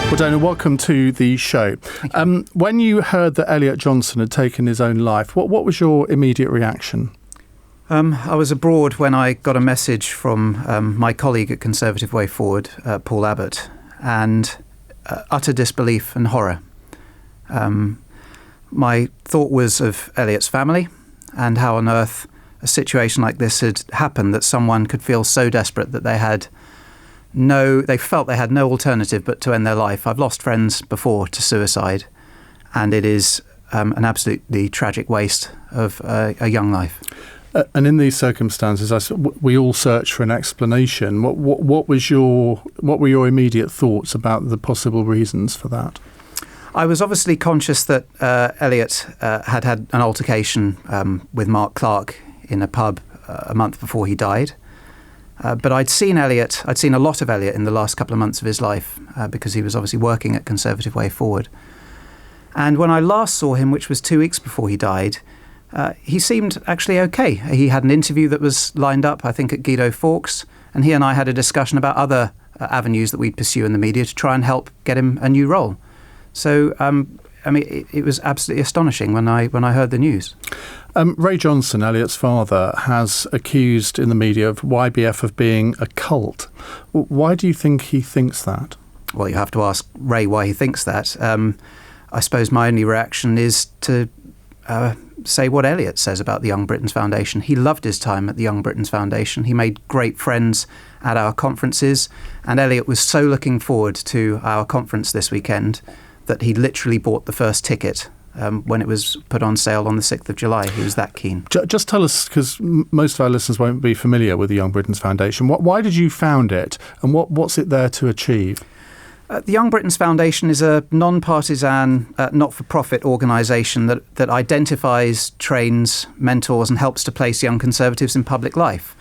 Well, Donal, welcome to the show. When you heard that Elliot Johnson had taken his own life, what was your immediate reaction? I was abroad when I got a message from my colleague at Conservative Way Forward, Paul Abbott, and utter disbelief and horror. My thought was of Elliot's family and how on earth a situation like this had happened, that someone could feel so desperate that they felt they had no alternative but to end their life. I've lost friends before to suicide, and it is an absolutely tragic waste of a young life. And in these circumstances, we all search for an explanation. What were your immediate thoughts about the possible reasons for that? I was obviously conscious that Elliot had an altercation with Mark Clark in a pub a month before he died. But I'd seen a lot of Elliot in the last couple of months of his life because he was obviously working at Conservative Way Forward. And when I last saw him, which was 2 weeks before he died, he seemed actually okay. He had an interview that was lined up, I think, at Guido Fawkes, and he and I had a discussion about other avenues that we'd pursue in the media to try and help get him a new role. So, it was absolutely astonishing when I heard the news. Ray Johnson, Elliot's father, has accused in the media of YBF of being a cult. Why do you think he thinks that? Well, you have to ask Ray why he thinks that. I suppose my only reaction is to say what Elliot says about the Young Britons Foundation. He loved his time at the Young Britons Foundation. He made great friends at our conferences, and Elliot was so looking forward to our conference this weekend that he literally bought the first ticket when it was put on sale on the 6th of July. He was that keen. Just tell us, because most of our listeners won't be familiar with the Young Britons Foundation, why did you found it, and what's it there to achieve? The Young Britons Foundation is a non-partisan, not-for-profit organisation that identifies, trains, mentors and helps to place young Conservatives in public life.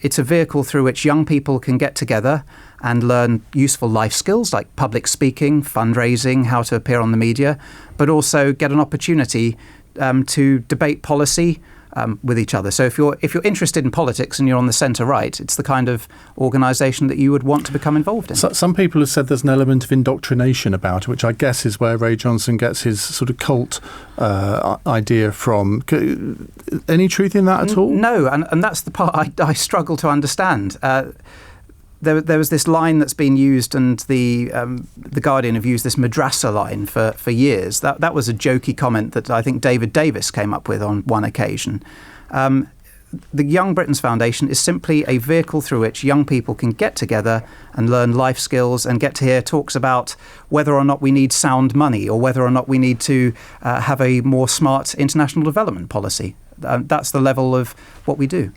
It's a vehicle through which young people can get together and learn useful life skills like public speaking, fundraising, how to appear on the media, but also get an opportunity to debate policy with each other. So if you're interested in politics and you're on the centre-right, it's the kind of organisation that you would want to become involved in. So, some people have said there's an element of indoctrination about it, which I guess is where Ray Johnson gets his sort of cult idea from. Any truth in that at all? No, and that's the part I struggle to understand. There was this line that's been used, and the Guardian have used this madrasa line for years. That was a jokey comment that I think David Davis came up with on one occasion. The Young Britons Foundation is simply a vehicle through which young people can get together and learn life skills and get to hear talks about whether or not we need sound money or whether or not we need to have a more smart international development policy. That's the level of what we do.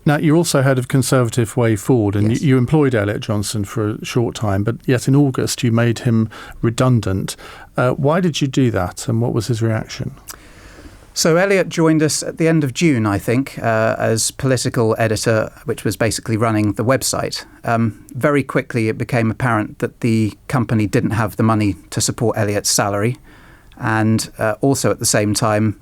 Now, you're also head of Conservative Way Forward, and yes. you employed Elliot Johnson for a short time, but yet in August you made him redundant. Why did you do that, and what was his reaction? So Elliot joined us at the end of June, I think, as political editor, which was basically running the website. Very quickly it became apparent that the company didn't have the money to support Elliot's salary. And also at the same time,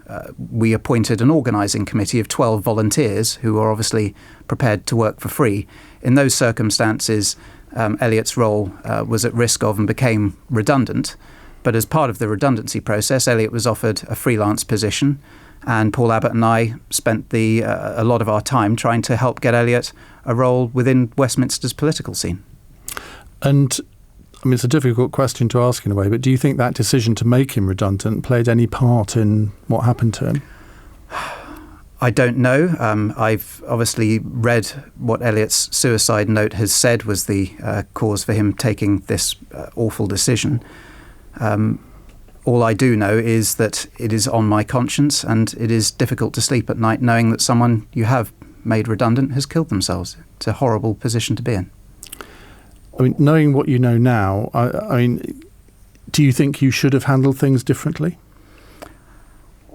we appointed an organising committee of 12 volunteers who are obviously prepared to work for free. In those circumstances, Elliot's role was at risk of and became redundant. But as part of the redundancy process, Elliot was offered a freelance position, and Paul Abbott and I spent a lot of our time trying to help get Elliot a role within Westminster's political scene. And I mean, it's a difficult question to ask in a way, but do you think that decision to make him redundant played any part in what happened to him? I don't know. I've obviously read what Elliot's suicide note has said was the cause for him taking this awful decision. All I do know is that it is on my conscience, and it is difficult to sleep at night knowing that someone you have made redundant has killed themselves. It's a horrible position to be in. I mean, knowing what you know now, I mean, do you think you should have handled things differently?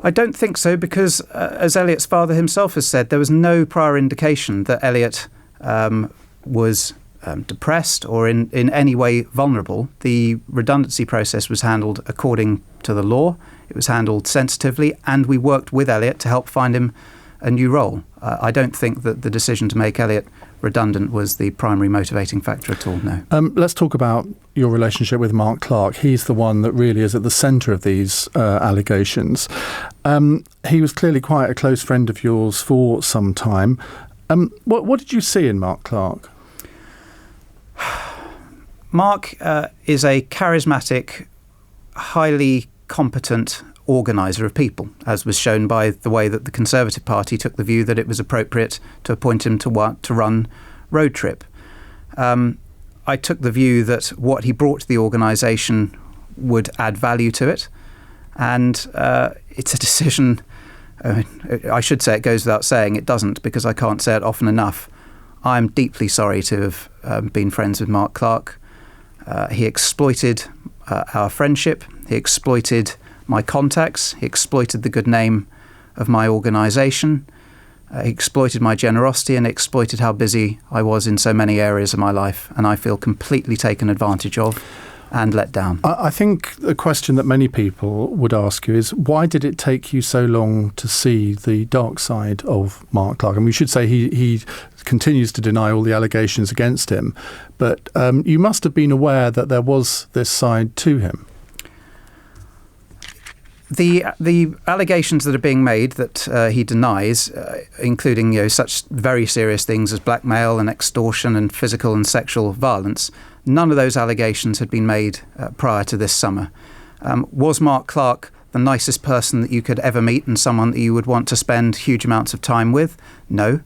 I don't think so, because as Elliot's father himself has said, there was no prior indication that Elliot was depressed or in any way vulnerable. The redundancy process was handled according to the law. It was handled sensitively, and we worked with Elliot to help find him a new role. I don't think that the decision to make Elliot redundant was the primary motivating factor at all, no. Let's talk about your relationship with Mark Clark. He's the one that really is at the centre of these allegations. He was clearly quite a close friend of yours for some time. What did you see in Mark Clark? Mark is a charismatic, highly competent organiser of people, as was shown by the way that the Conservative Party took the view that it was appropriate to appoint him to run Road Trip. I took the view that what he brought to the organisation would add value to it, and it's a decision. I should say it goes without saying, it doesn't, because I can't say it often enough. I'm deeply sorry to have been friends with Mark Clark. He exploited our friendship. He exploited my contacts. He exploited the good name of my organisation. He exploited my generosity and exploited how busy I was in so many areas of my life. And I feel completely taken advantage of and let down. I think the question that many people would ask you is, why did it take you so long to see the dark side of Mark Clark? And we should say he continues to deny all the allegations against him. But you must have been aware that there was this side to him. The allegations that are being made that he denies, including such very serious things as blackmail and extortion and physical and sexual violence, none of those allegations had been made prior to this summer. Was Mark Clark the nicest person that you could ever meet and someone that you would want to spend huge amounts of time with? No.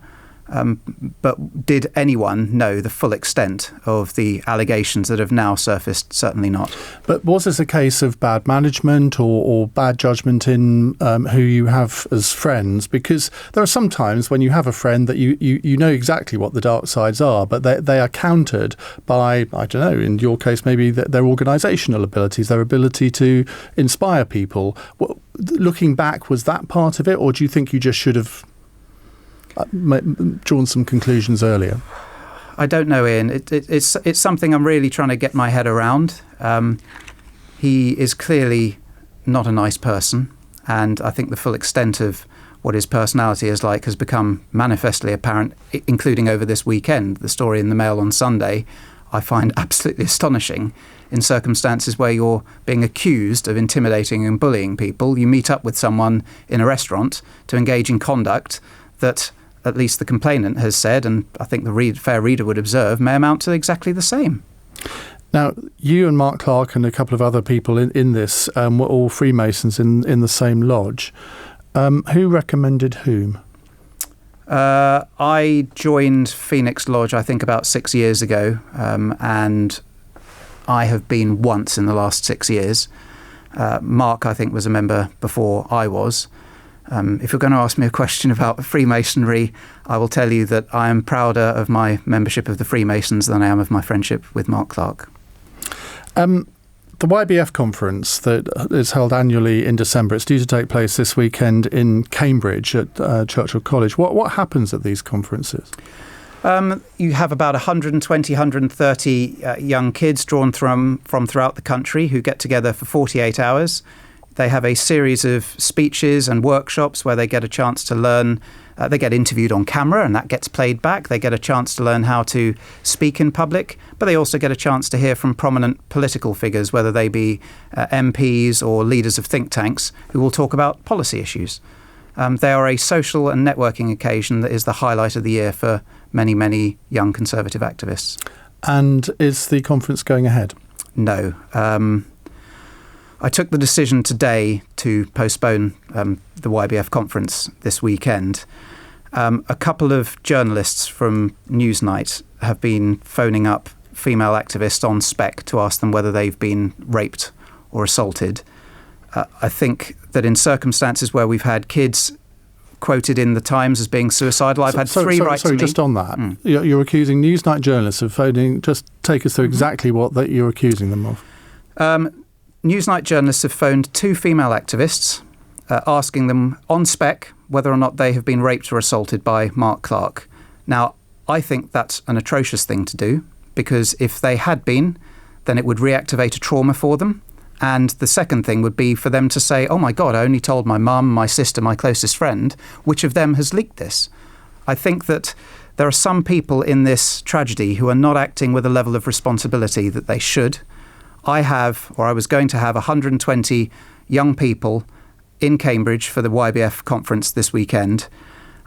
But did anyone know the full extent of the allegations that have now surfaced? Certainly not. But was this a case of bad management or bad judgment in who you have as friends? Because there are some times when you have a friend that you know exactly what the dark sides are, but they are countered by, I don't know, in your case, maybe their organisational abilities, their ability to inspire people. Looking back, was that part of it, or do you think you just should have drawn some conclusions earlier? I don't know, Ian. It's something I'm really trying to get my head around. He is clearly not a nice person, and I think the full extent of what his personality is like has become manifestly apparent, including over this weekend. The story in the Mail on Sunday I find absolutely astonishing. In circumstances where you're being accused of intimidating and bullying people, you meet up with someone in a restaurant to engage in conduct that at least the complainant has said, and I think the fair reader would observe, may amount to exactly the same. Now, you and Mark Clark and a couple of other people in this were all Freemasons in the same lodge. Who recommended whom? I joined Phoenix Lodge, I think, about 6 years ago, and I have been once in the last 6 years. Mark, I think, was a member before I was. If you're going to ask me a question about Freemasonry, I will tell you that I am prouder of my membership of the Freemasons than I am of my friendship with Mark Clark. The YBF conference that is held annually in December, it's due to take place this weekend in Cambridge at Churchill College. What happens at these conferences? You have about 120, 130 young kids drawn from throughout the country who get together for 48 hours. They have a series of speeches and workshops where they get a chance to learn. They get interviewed on camera and that gets played back. They get a chance to learn how to speak in public, but they also get a chance to hear from prominent political figures, whether they be MPs or leaders of think tanks who will talk about policy issues. They are a social and networking occasion that is the highlight of the year for many, many young Conservative activists. And is the conference going ahead? No. I took the decision today to postpone the YBF conference this weekend. A couple of journalists from Newsnight have been phoning up female activists on spec to ask them whether they've been raped or assaulted. I think that in circumstances where we've had kids quoted in the Times as being suicidal, I've had three write to me. Just on that, you're accusing Newsnight journalists of phoning. Just take us through exactly what that you're accusing them of. Newsnight journalists have phoned two female activists asking them on spec whether or not they have been raped or assaulted by Mark Clark. Now, I think that's an atrocious thing to do, because if they had been, then it would reactivate a trauma for them, And the second thing would be for them to say, oh my God, I only told my mum, my sister, my closest friend. Which of them has leaked this? I think that there are some people in this tragedy who are not acting with a level of responsibility that they should. I was going to have 120 young people in Cambridge for the YBF conference this weekend.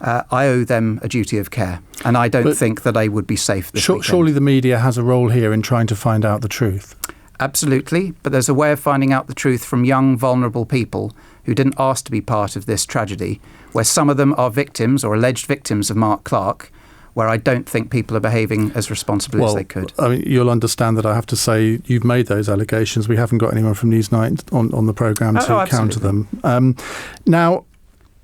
I owe them a duty of care, and I don't think that they would be safe this weekend. Surely the media has a role here in trying to find out the truth. Absolutely, but there's a way of finding out the truth from young, vulnerable people who didn't ask to be part of this tragedy, where some of them are victims or alleged victims of Mark Clark, where I don't think people are behaving as responsibly as they could. I mean, you'll understand that I have to say you've made those allegations. We haven't got anyone from Newsnight on the programme to counter them. Now,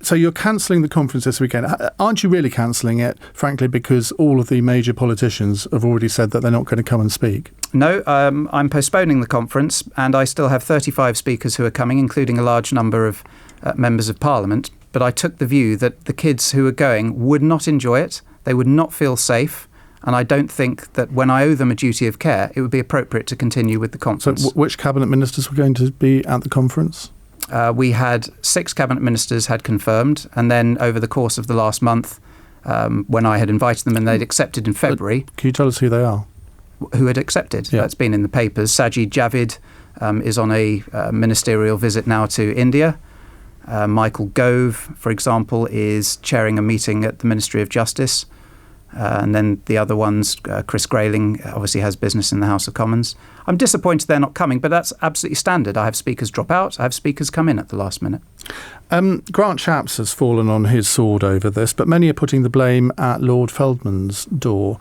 so you're cancelling the conference this weekend. Aren't you really cancelling it, frankly, because all of the major politicians have already said that they're not going to come and speak? No, I'm postponing the conference, and I still have 35 speakers who are coming, including a large number of members of Parliament. But I took the view that the kids who are going would not enjoy it. They would not feel safe. And I don't think that when I owe them a duty of care, it would be appropriate to continue with the conference. So which cabinet ministers were going to be at the conference? We had 6 cabinet ministers had confirmed, and then over the course of the last month, when I had invited them and they'd accepted in February. Can you tell us who they are? Who had accepted? Yeah. That's been in the papers. Sajid Javid is on a ministerial visit now to India. Michael Gove, for example, is chairing a meeting at the Ministry of Justice. And then the other ones, Chris Grayling, obviously has business in the House of Commons. I'm disappointed they're not coming, but that's absolutely standard. I have speakers drop out. I have speakers come in at the last minute. Grant Shapps has fallen on his sword over this, but many are putting the blame at Lord Feldman's door.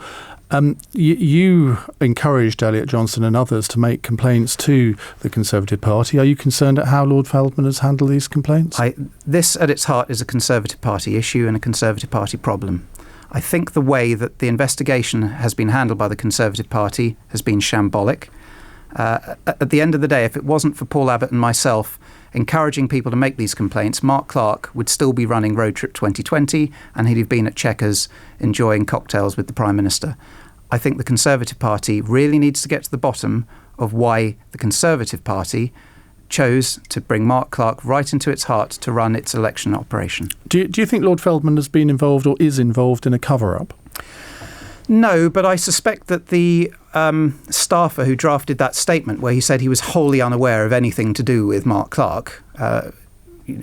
You encouraged Elliot Johnson and others to make complaints to the Conservative Party. Are you concerned at how Lord Feldman has handled these complaints? This, at its heart, is a Conservative Party issue and a Conservative Party problem. I think the way that the investigation has been handled by the Conservative Party has been shambolic. At the end of the day, if it wasn't for Paul Abbott and myself encouraging people to make these complaints, Mark Clark would still be running Road Trip 2020 and he'd have been at Chequers enjoying cocktails with the Prime Minister. I think the Conservative Party really needs to get to the bottom of why the Conservative Party chose to bring Mark Clark right into its heart to run its election operation. Do you think Lord Feldman has been involved or is involved in a cover-up? No, but I suspect that the staffer who drafted that statement where he said he was wholly unaware of anything to do with Mark Clark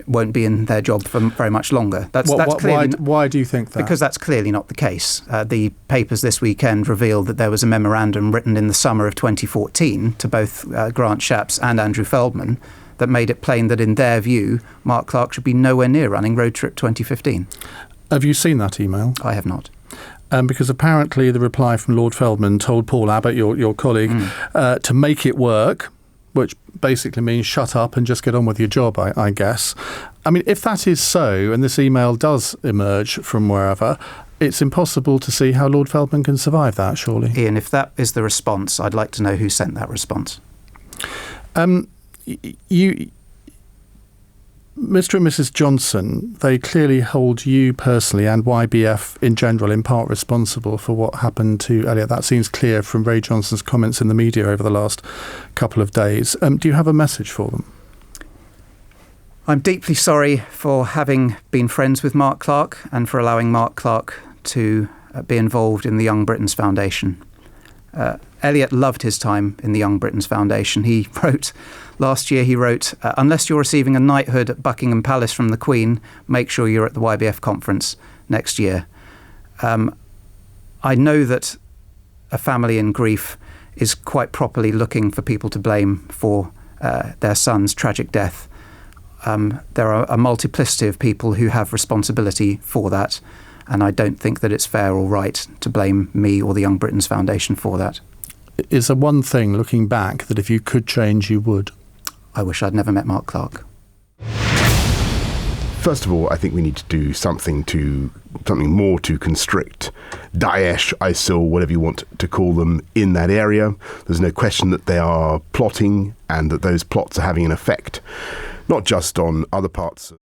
won't be in their job for very much longer. Why do you think that? Because that's clearly not the case. The papers this weekend revealed that there was a memorandum written in the summer of 2014 to both Grant Shapps and Andrew Feldman that made it plain that in their view, Mark Clark should be nowhere near running Road Trip 2015. Have you seen that email? I have not. Because apparently the reply from Lord Feldman told Paul Abbott, your colleague, to make it work, which basically means shut up and just get on with your job, I guess. I mean, if that is so, and this email does emerge from wherever, it's impossible to see how Lord Feldman can survive that, surely. Ian, if that is the response, I'd like to know who sent that response. Mr. and Mrs. Johnson, they clearly hold you personally and YBF in general in part responsible for what happened to Elliot. That seems clear from Ray Johnson's comments in the media over the last couple of days. Do you have a message for them? I'm deeply sorry for having been friends with Mark Clark and for allowing Mark Clark to be involved in the Young Britons Foundation. Elliot loved his time in the Young Britons Foundation. Last year he wrote, unless you're receiving a knighthood at Buckingham Palace from the Queen, make sure you're at the YBF conference next year. I know that a family in grief is quite properly looking for people to blame for their son's tragic death. There are a multiplicity of people who have responsibility for that, and I don't think that it's fair or right to blame me or the Young Britons Foundation for that. Is there one thing, looking back, that if you could change, you would? I wish I'd never met Mark Clark. First of all, I think we need to do something more to constrict Daesh, ISIL, whatever you want to call them, in that area. There's no question that they are plotting and that those plots are having an effect, not just on other parts